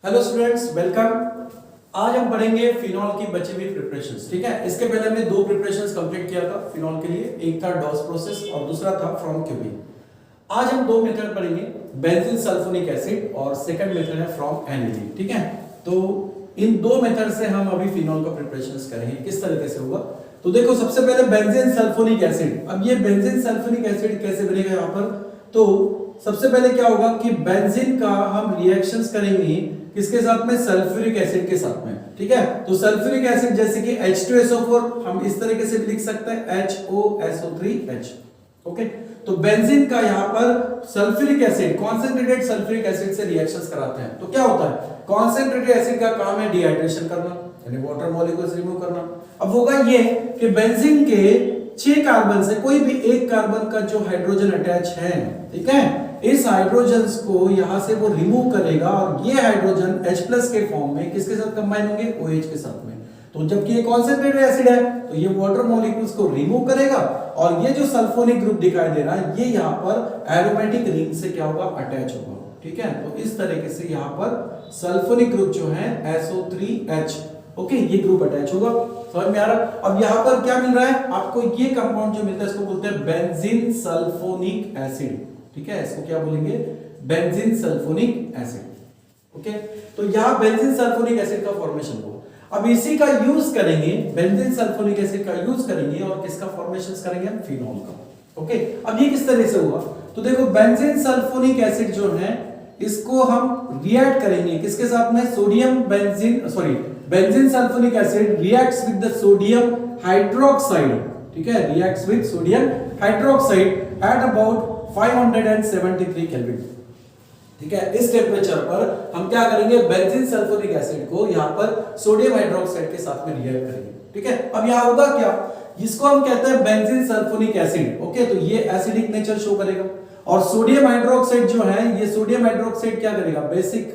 Hello students, welcome. आज हम पढ़ेंगे फिनॉल की बची हुई प्रिपरेशंस। ठीक है, इसके पहले हमने दो प्रिपरेशंस कंप्लीट किया था फिनॉल के लिए। एक था डॉस प्रोसेस और दूसरा था फ्रॉम क्यूबिंग। आज हम दो मेथड पढ़ेंगे, बेंजीन सल्फोनिक एसिड और सेकंड मेथड है फ्रॉम एनिलीन। ठीक है, तो इन दो मेथड से हम अभी फिनॉल का प्रिपरेशंस करेंगे। किस तरीके से होगा तो देखो, सबसे पहले बेंजीन सल्फोनिक एसिड। अब ये बेंजीन सल्फोनिक एसिड कैसे बनेगा यहाँ पर, तो सबसे पहले क्या होगा कि बेंजीन का हम रिएक्शंस करेंगे किसके साथ में, सल्फ्यूरिक एसिड के साथ में। ठीक है, तो सल्फ्यूरिक एसिड जैसे कि H2SO4 हम इस तरीके से लिख सकते हैं HOSO3H। ओके, तो बेंजीन का यहाँ पर sulphuric acid, concentrated sulphuric acid से रिएक्शंस कराते हैं तो क्या होता है, कॉन्सेंट्रेटेड एसिड का काम है डिहाइड्रेशन करना, यानी वाटर मॉलिक्यूल्स रिमूव करना। अब होगा ये कि बेंजीन के 6 कार्बन से कोई भी एक कार्बन का जो हाइड्रोजन अटैच है, ठीक है, इस हाइड्रोजन्स को यहां से वो रिमूव करेगा और ये हाइड्रोजन H+ के फॉर्म में किसके साथ कंबाइन होंगे, OH के साथ में। तो जबकि ये कॉन्सेंट्रेटेड एसिड है तो ये वाटर मॉलिक्यूल्स को रिमूव करेगा और ये जो सल्फोनिक ग्रुप दिखाई दे रहा है ये यहाँ पर एरोमेटिक रिंग से क्या होगा, अटैच होगा। ठीक है, तो इस तरीके से यहाँ पर सल्फोनिक ग्रुप जो है SO3H, ओके, ये ग्रुप अटैच होगा। समझ में आ रहा। अब यहाँ पर क्या मिल रहा है आपको, ये कंपाउंड जो मिलता है इसको बोलते हैं बेंजीन सल्फोनिक एसिड। ठीक है, इसको क्या बोलेंगे, बेंजीन सल्फोनिक एसिड। ओके, तो यहाँ बेंजीन सल्फोनिक एसिड का फॉर्मेशन हुआ। अब इसी का यूज करेंगे, बेंजीन सल्फोनिक एसिड का यूज करेंगे और किसका फॉर्मेशन करेंगे हम, फिनॉल का। ओके, अब ये किस तरह से हुआ तो देखो, बेंजीन सल्फोनिक एसिड जो है इसको हम रिएक्ट करेंगे किसके साथ में, sodium benzene benzene sulphonic acid reacts with the sodium hydroxide. ठीक है, reacts with sodium hydroxide at about 573 kelvin. ठीक है, इस टेम्परेचर पर हम क्या करेंगे, बेंजीन सल्फोनिक एसिड को यहां पर सोडियम हाइड्रोक्साइड के साथ में रिएक्ट करेंगे। ठीक है, अब यहां होगा क्या, इसको हम कहते हैं बेंजीन सल्फोनिक एसिड। ओके, तो ये एसिडिक नेचर शो करेगा और सोडियम हाइड्रोक्साइड जो है, ये सोडियम हाइड्रोक्साइड क्या करेगा, बेसिक।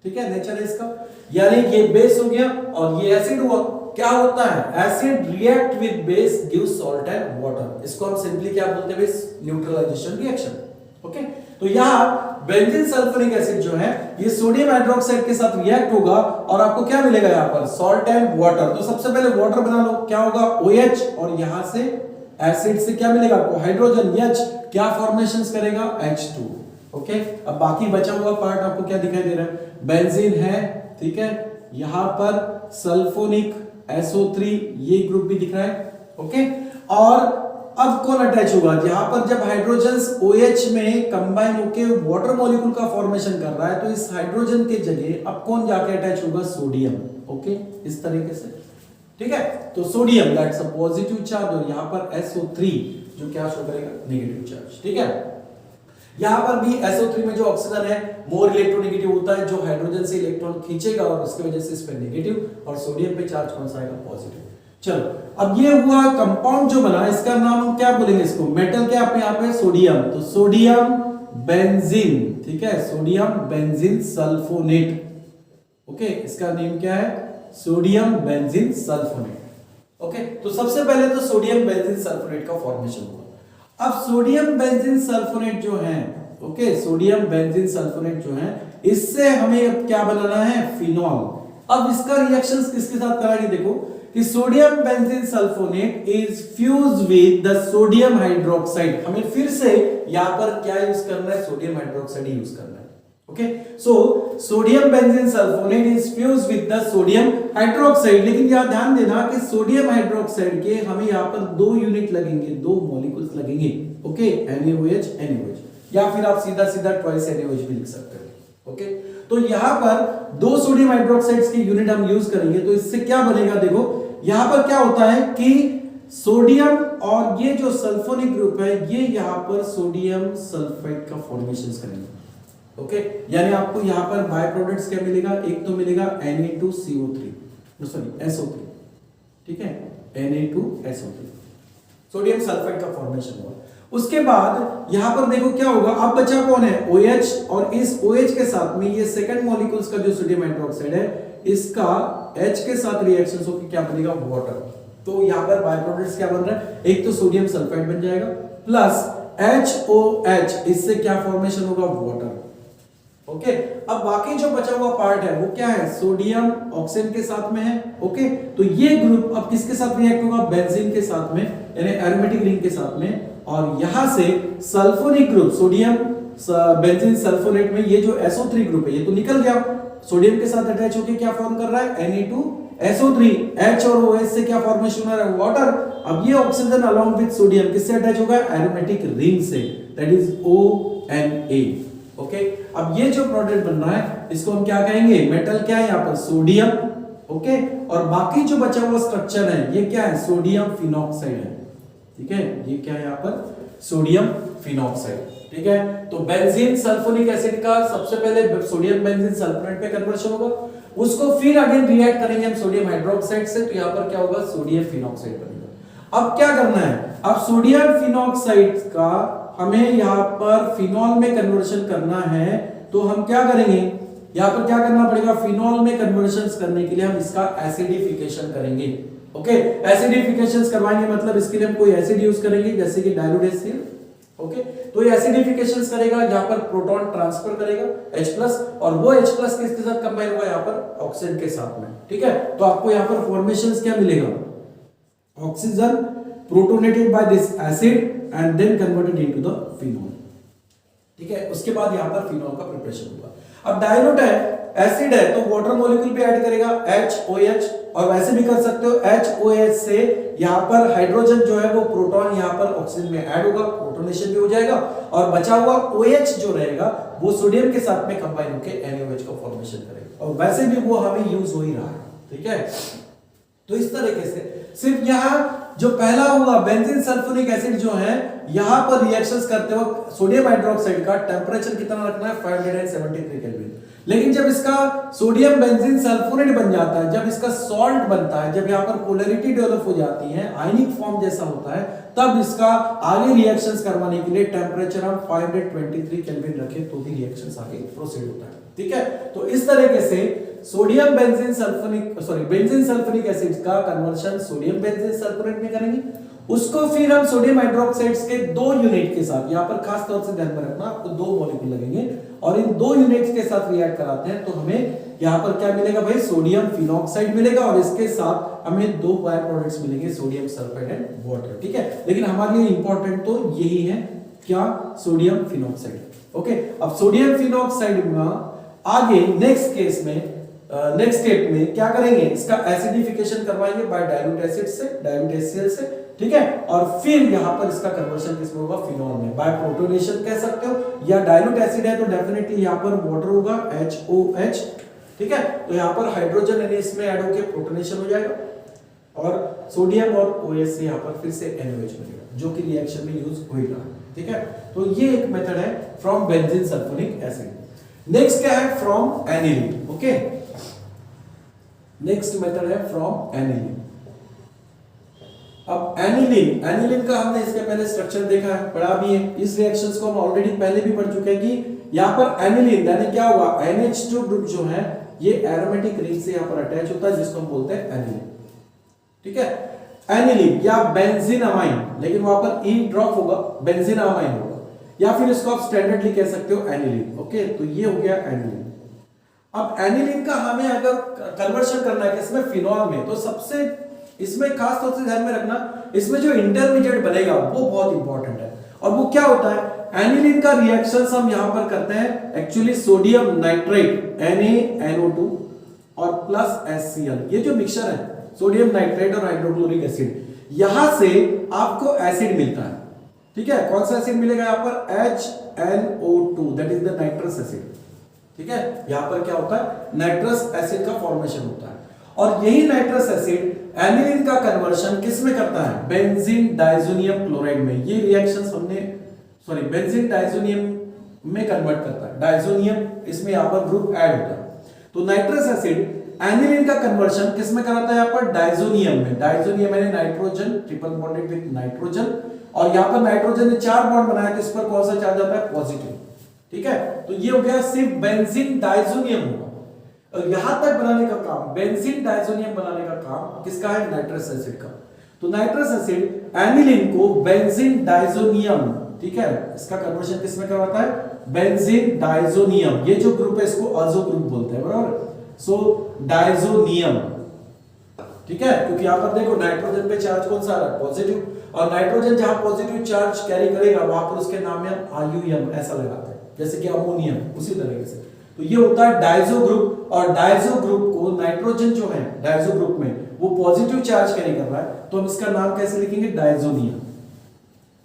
ठीक है, नेचर है इसका, यानी ये बेस हो गया और ये एसिड हुआ। क्या होता है, acid react with base give salt and water. इसको हम सिंपली क्या बोलते हैं, न्यूट्रलाइजेशन रिएक्शन। ओके, तो यहां बेंजीन सल्फोनिक एसिड जो है ये सोडियम हाइड्रोक्साइड के साथ रिएक्ट होगा और आपको क्या मिलेगा यहाँ पर, सॉल्ट एंड वाटर। तो सबसे पहले वाटर बना लो, क्या होगा, OH, और यहां से एसिड से क्या मिलेगा आपको, हाइड्रोजन H, क्या फॉर्मेशंस करेगा, H2। ओके, अब बाकी बचा हुआ पार्ट आपको क्या दिखाई दे रहा है, बेंजीन है, ठीक है, यहां पर सल्फोनिक SO3 ये ग्रुप भी दिख रहा है। ओके, और अब कौन अटैच होगा, यहां पर जब हाइड्रोजन्स OH में कंबाइन होके वाटर मॉलिक्यूल का फॉर्मेशन कर रहा है तो इस हाइड्रोजन के जगह अब कौन जाके अटैच होगा, सोडियम। ओके, इस तरीके से। ठीक है, तो sodium that's a positive charge और यहां पर SO3 जो क्या शो करेगा, नेगेटिव चार्ज। ठीक है, यहां पर भी SO3 में जो ऑक्सीजन है मोर इलेक्ट्रोनेगेटिव होता है, जो हाइड्रोजन से इलेक्ट्रॉन खींचेगा और उसकी वजह से इस पे नेगेटिव, और सोडियम पे चार्ज कौन सा आएगा, पॉजिटिव। चलो, अब ये हुआ कंपाउंड जो बना, इसका नाम हम क्या बोलेंगे, इसको मेटल क्या पे यहाँ पे, सोडियम, तो सोडियम बेंजीन। ठीक है, सोडियम बेंजीन सल्फोनेट। ओके, इसका नेम क्या है, सोडियम बेंजीन सल्फोनेट। ओके, तो सबसे पहले तो सोडियम बेंजीन सल्फोनेट का फॉर्मेशन हुआ। अब सोडियम बेंजीन सल्फोनेट जो है, ओके, सोडियम बेंजीन सल्फोनेट जो है, इससे हमें अब क्या बनाना है, फिनॉल। अब इसका रिएक्शंस किसके साथ कराएंगे, देखो कि sodium benzene sulphonate is fuse with the sodium hydroxide. हमें फिर से यहां पर क्या यूज करना है, सोडियम हाइड्रोक्साइड यूज करना है। Okay, so sodium benzene sulphonate is fuse with the sodium hydroxide. लेकिन यहां ध्यान देना कि सोडियम हाइड्रोक्साइड के हमें यहां पर 2 यूनिट लगेंगे, 2 मॉलिक्यूल्स लगेंगे। ओके, NaOH NaOH, या फिर आप सीधा सीधा ट्वाइस NaOH भी लिख सकते हो। ओके, तो यहां पर 2 सोडियम हाइड्रोक्साइड्स की यूनिट हम यूज करेंगे तो इससे क्या बनेगा, देखो यहां पर क्या होता है कि सोडियम और ये जो सल्फोनिक ग्रुप है ये यहां पर सोडियम सल्फाइड का फॉर्मेशन करेंगे। ओके, यानी आपको यहां पर बाय प्रोडक्ट्स क्या मिलेगा, एक तो मिलेगा Na2CO3, सॉरी SO3। ठीक है, Na2SO3, सोडियम सल्फाइड का फॉर्मेशन हुआ। उसके बाद यहां पर देखो क्या होगा, अब बचा कौन है, OH, और इस OH के साथ में ये सेकंड मॉलिक्यूल्स का जो सोडियम हाइड्रोक्साइड है इसका H के साथ रिएक्शंस होकर क्या बनेगा, वाटर। तो यहां पर बाय प्रोडक्ट्स क्या बन रहा है, एक तो सोडियम सल्फाइड बन जाएगा प्लस HOH, इससे क्या फॉर्मेशन होगा, वाटर। ओके। अब बाकी जो बचा हुआ पार्ट है वो क्या है, सोडियम ऑक्सीजन के साथ में है। ओके, तो ये ग्रुप अब किसके साथ रिएक्ट होगा, बेंजीन के साथ में, यानी एरोमेटिक रिंग के साथ में। और यहां से sulphonic group, sodium benzene sulphonate में ये जो SO3 ग्रुप है ये तो निकल गया, सोडियम के साथ अटैच होकर क्या फॉर्म कर रहा है, Ne2SO3। H और OH से क्या फॉर्मेशन हो रहा है, वाटर। अब ये ऑक्सीजन अलोंग विद सोडियम किससे अटैच होगा, एरोमेटिक रिंग से, दैट इज ONA। ओके, अब ये जो प्रोडक्ट बन रहा है इसको हम क्या कहेंगे, मेटल क्या है यहाँ पर, सोडियम। ओके, और बाकी जो बचा हुआ स्ट्रक्चर है ये क्या है, सोडियम फिनॉक्साइड है। ठीक है, ये क्या है यहाँ पर, सोडियम फिनॉक्साइड। ठीक है, तो बेंजीन सल्फोनिक एसिड का सबसे पहले सोडियम बेंजीन सल्फोनेट पे कन्वर्शन होगा, उसको फिर अगेन रिएक्ट करेंगे हम सोडियम हाइड्रोक्साइड से, तो यहाँ पर क्या होगा, सोडियम फिनॉक्साइड बनेगा। अब क्या करना है, अब सोडियम फिनॉक्साइड का हमें यहाँ पर फिनॉल में कन्वर्शन करना है, तो हम क्या करेंगे, यहाँ पर क्या करना पड़ेगा, फिनॉल में कन्वर्शन करने के लिए हम इसका एसिडिफिकेशन करेंगे। ओके, एसिडिफिकेशन करवाएंगे मतलब इसके लिए हम कोई एसिड यूज करेंगे जैसे कि डाइल्यूट एसिड। ओके, तो ये एसिडिफिकेशन करेगा, यहाँ पर प्रोटॉन ट्रांसफर करेगा H+, और वो H+ किसके साथ कंबाइन होगा, यहाँ पर ऑक्सीजन के साथ में। ठीक है, तो आपको यहाँ पर फॉर्मेशंस क्या मिलेगा, oxygen protonated by this acid and then converted into the phenol. ठीक है, उसके बाद यहाँ पर फिनॉल का प्रिपरेशन होगा। अब डाइल्यूट है, एसिड है, तो वाटर मॉलिक्यूल भी ऐड करेगा HOH, और वैसे भी कर सकते हो HOH से यहाँ पर हाइड्रोजन जो है वो प्रोटॉन यहाँ पर ऑक्सीजन में ऐड होगा, प्रोटोनेशन भी हो जाएगा, और बचा हुआ OH जो रहेगा वो सोडियम के साथ में कंबाइन होकर NaOH का फॉर्मेशन करेगा, और वैसे भी वो हमें यूज हो ही रहा है। ठीक है, तो इस तरीके से सिर्फ यहाँ जो पहला हुआ बेंजीन सल्फोनिक एसिड जो है, यहां पर रिएक्शंस करते वक्त सोडियम हाइड्रोक्साइड का टेंपरेचर कितना रखना है, 573 केल्विन। लेकिन जब इसका सोडियम बेंजीन सल्फोनेट बन जाता है, जब इसका सॉल्ट बनता है, जब यहाँ पर पोलैरिटी डेवलप हो जाती है, आयनिक फॉर्म जैसा होता है, तब इसका आगे रिएक्शंस करवाने के लिए टेंपरेचर हम 523 केल्विन रखें तो भी रिएक्शंस आगे प्रोसीड होता है। ठीक है, तो इस तरीके से sodium benzene sulphonic benzene sulphonic acid का कन्वर्शन सोडियम बेंजीन सल्फोनेट में करेंगे, उसको फिर हम सोडियम हाइड्रोक्साइड्स के 2 यूनिट के साथ, यहाँ पर खास तौर से ध्यान में रखना, आपको 2 मॉलिक्यूल लगेंगे, और इन 2 यूनिट्स के साथ रिएक्ट कराते हैं, तो हमें यहाँ पर क्या मिलेगा भाई, सोडियम फिनॉक्साइड मिलेगा, और इसके साथ हमें 2 बाय प्रोडक्ट्स मिलेंगे, सोडियम सल्फाइड एंड वाटर। ठीक है, लेकिन हमारे लिए इंपॉर्टेंट तो यही है, क्या, सोडियम फिनॉक्साइड। ओके, अब सोडियम फिनॉक्साइड में आगे नेक्स्ट केस में नेक्स्ट स्टेप में क्या करेंगे, इसका एसिडिफिकेशन करवाएंगे बाय डाइल्यूट एसिड से, डाइल्यूट HCl से। ठीक है, और फिर यहां पर इसका कन्वर्शन किसमें होगा, फिनॉल में, बाय प्रोटोनेशन कह सकते हो, या डाइल्यूट एसिड है तो डेफिनेटली यहां पर वाटर होगा HOH। ठीक है, तो यहां पर हाइड्रोजन यानी इसमें ऐड होकर प्रोटोनेशन हो जाएगा, और सोडियम और OH से यहां पर फिर से NaOH बनेगा, जो कि रिएक्शन में यूज हो ही रहा है। ठीक है, तो ये एक मेथड है from benzene sulphonic acid. Next क्या है, from aniline. Okay, next method है फ्रॉम एनिलीन। अब एनिलीन का हमने इसके पहले स्ट्रक्चर देखा है, पढ़ा भी है, इस रिएक्शंस को हम ऑलरेडी पहले भी पढ़ चुके हैं कि यहाँ पर एनिलीन यानी क्या होगा, NH2 ग्रुप जो है ये एरोमेटिक रिंग से यहाँ पर अटैच होता है, जिसको हम बोलते हैं एनिलीन। ठीक है, एनिलीन या बेंजीन अमाइन, लेकिन वहां पर ई ड्रॉप होगा, बेंजीन अमाइन होगा, या फिर इसको आप स्टैंडर्डली कह सकते हो एनिलीन। ओके, तो ये हो गया एनिलीन। अब एनिलीन का हमें अगर कन्वर्शन करना है किसमें, फिनॉल में, तो सबसे इसमें खास तौर से ध्यान में रखना, इसमें जो इंटरमीडिएट बनेगा वो बहुत इंपॉर्टेंट है, और वो क्या होता है, एनिलीन का रिएक्शंस हम यहां पर करते हैं एक्चुअली सोडियम नाइट्रेट NaNO2 और प्लस HCl, ये जो मिक्सचर है सोडियम नाइट्रेट और हाइड्रोक्लोरिक एसिड, यहां से आपको एसिड मिलता है। ठीक है, कौन सा एसिड मिलेगा यहाँ पर, HNO2, that is the nitrous acid. ठीक है, यहां पर क्या होता है, नाइट्रस एसिड का फॉर्मेशन होता है, और यही नाइट्रस एसिड एनिलीन का कन्वर्शन किस में करता है, बेंजीन डाइजोनियम क्लोराइड में। ये रिएक्शंस हमने बेंजीन डाइजोनियम में कन्वर्ट करता है, डाइजोनियम इसमें यहां पर ग्रुप ऐड होता है, तो नाइट्रस एसिड एनिलीन का कन्वर्शन किस में कराता है, यहां पर डाइजोनियम में। डाइजोनियम यानी nitrogen, triple bonded with nitrogen, और यहां पर नाइट्रोजन ने 4 बॉन्ड बनाया, तो इस पर कौन सा चार्ज आता है, पॉजिटिव। ठीक है, तो ये हो गया सिर्फ बेंजीन डाइजोनियम होगा, और यहां तक बनाने का काम, बेंजीन डाइजोनियम बनाने का काम किसका है, नाइट्रस एसिड का। तो नाइट्रस एसिड एनिलीन को बेंजीन डाइजोनियम, ठीक है, इसका कन्वर्शन किस में करवाता है, बेंजीन डाइजोनियम, ये जो ग्रुप है इसको अजो ग्रुप बोलते हैं, बराबर। सो डाइजोनियम, ठीक है, क्योंकि यहां पर देखो नाइट्रोजन पे चार्ज कौन सा आ रहा है, पॉजिटिव, और नाइट्रोजन जहां पॉजिटिव चार्ज कैरी करेगा वहां पर उसके नाम में हम आयुयम ऐसा लगाते हैं, जैसे कि अमोनियम, उसी तरीके से। तो ये होता है डाइजो ग्रुप, और डाइजो ग्रुप को नाइट्रोजन जो है डाइजो ग्रुप में वो पॉजिटिव चार्ज कैरी कर रहा है, तो हम इसका नाम कैसे लिखेंगे, डाइजोनियम,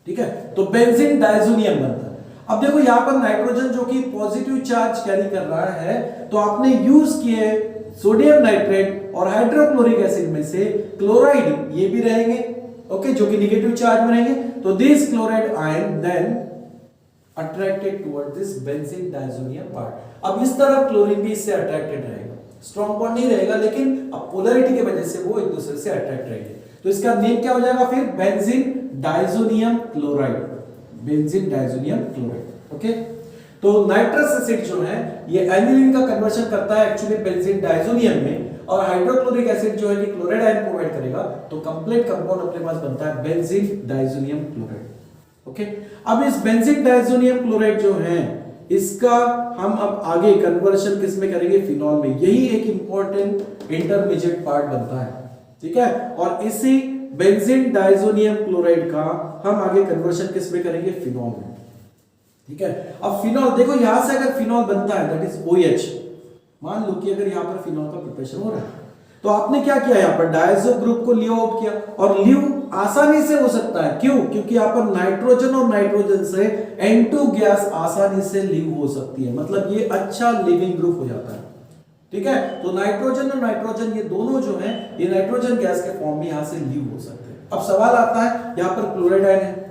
ठीक है। तो बेंजीन डाइजोनियम बनता है। अब देखो यहां पर नाइट्रोजन जो कि पॉजिटिव चार्ज कैरी कर रहा है, तो आपने यूज किए सोडियम नाइट्रेट और हाइड्रोक्लोरिक एसिड में से क्लोराइड, ये भी रहेंगे, ओके, जो कि नेगेटिव चार्ज में रहेंगे। तो this chloride ion then attracted toward this benzene diazonium part. अब इस तरफ क्लोरीन भी इससे अट्रैक्टेड रहेगा, स्ट्रॉन्ग बॉन्ड नहीं रहेगा, लेकिन अब पोलैरिटी की वजह से वो एक दूसरे से अट्रैक्ट रहेंगे। तो इसका नेम क्या हो जाएगा फिर, benzene diazonium chloride, benzene diazonium chloride, okay. तो नाइट्रस एसिड जो है ये एनिलीन का कन्वर्शन करता है एक्चुअली बेंजीन डाइजोनियम में, और हाइड्रोक्लोरिक एसिड जो है कि क्लोराइड आयन प्रोवाइड करेगा, तो कंप्लीट कंपाउंड अपने पास बनता है बेंजीन डाइजोनियम क्लोराइड, ओके। अब इस बेंजीन डाइजोनियम क्लोराइड जो है इसका हम अब आगे कन्वर्शन किस में करेंगे, फिनॉल में। यही एक इंपॉर्टेंट इंटरमीडिएट पार्ट बनता है, ठीक है। और इसी बेंजीन डाइजोनियम क्लोराइड का हम आगे कन्वर्शन किस में करेंगे, फिनॉल में, ठीक है। अब फिनॉल देखो, यहां से अगर फिनॉल बनता है दैट इज OH, मान लो कि अगर यहां पर फिनॉल का प्रिपरेशन हो रहा है, तो आपने क्या किया, यहां पर डायजो ग्रुप को लीव आउट किया, और लीव आसानी से हो सकता है, क्यों, क्योंकि यहां पर नाइट्रोजन और नाइट्रोजन से N2 गैस आसानी से लीव हो सकती है, मतलब ये अच्छा लिविंग ग्रुप हो जाता है, ठीक है। तो नाइट्रोजन और नाइट्रोजन ये दोनों जो हैं ये नाइट्रोजन गैस के फॉर्म में यहां से लीव हो सकते हैं। अब सवाल आता है, यहां पर क्लोराइड आयन है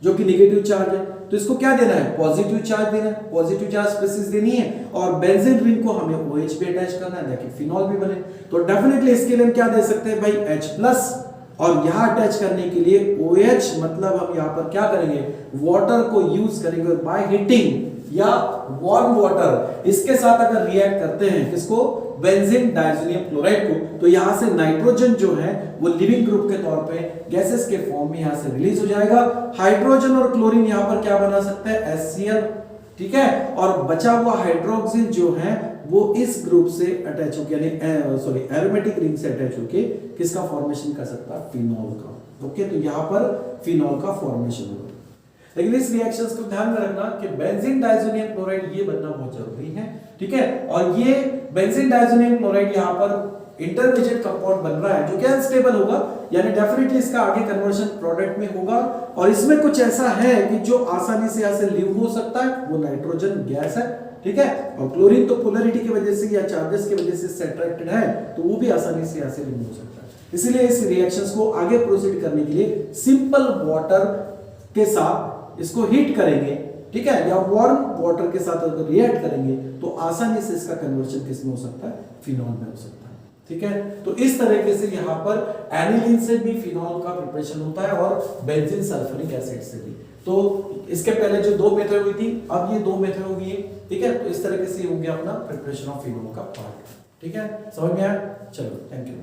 जो कि नेगेटिव चार्ज है, तो इसको क्या देना है, पॉजिटिव चार्ज देना है, पॉजिटिव चार्ज स्पीशीज देनी है, और बेंजीन रिंग को हमें OH पे अटैच करना है ताकि फिनॉल भी बने। तो डेफिनेटली इसके लिए हम क्या दे सकते हैं भाई, H+, और यहां अटैच करने के लिए OH, मतलब हम यहां पर क्या करेंगे, वाटर को यूज करेंगे, और बाय हीटिंग या वार्म वाटर इसके साथ अगर रिएक्ट करते हैं किसको, बेंजीन डाइजोनियम क्लोराइड को, तो यहां से नाइट्रोजन जो है वो लिविंग ग्रुप के तौर पे गैसेस के फॉर्म में यहां से रिलीज हो जाएगा। हाइड्रोजन और क्लोरीन यहां पर क्या बना सकता है, HCl, ठीक है। और बचा हुआ हाइड्रोक्सिल जो है वो इस ग्रुप से अटैच होकर, यानी सॉरी एरोमेटिक रिंग से अटैच होकर किसका फॉर्मेशन कर सकता है, फिनॉल का, ओके। तो यहां पर फिनॉल का फॉर्मेशन होगा। लेकिन इस रिएक्शंस को ध्यान में रखना कि बेंजीन डाइजोनियम क्लोराइड ये बनना बहुत जरूरी है, ठीक है। और ये बेंजीन डाइजोनियम क्लोराइड यहां पर इंटरमीडिएट कंपाउंड बन रहा है जो कि अनस्टेबल होगा, यानी डेफिनेटली इसका आगे कन्वर्शन प्रोडक्ट में होगा, और इसमें कुछ ऐसा है कि जो आसानी से यहां से लीव हो सकता है, वो नाइट्रोजन गैस है, ठीक है। और क्लोरीन तो पोलैरिटी की वजह से या चार्जेस की वजह से अट्रैक्टेड है, तो वो भी आसानी से यहां से लीव हो सकता है। इसलिए इस रिएक्शंस को आगे प्रोसीड करने के लिए सिंपल वाटर के साथ इसको हीट करेंगे, ठीक है, या वार्म वाटर के साथ अगर रिएक्ट करेंगे तो आसानी से इसका कन्वर्शन किस में हो सकता है, फिनॉल में हो सकता है, ठीक है। तो इस तरीके से यहां पर एनिलीन से भी फिनॉल का प्रिपरेशन होता है, और बेंजीन सल्फ्यूरिक एसिड से भी। तो इसके पहले जो 2 मेथड हुई थी, अब ये 2 मेथड हो गई है, ठीक है। तो इस तरीके से हो गया अपना प्रिपरेशन ऑफ फिनॉल का पार्ट, ठीक है। समझ में आया, चलो थैंक यू।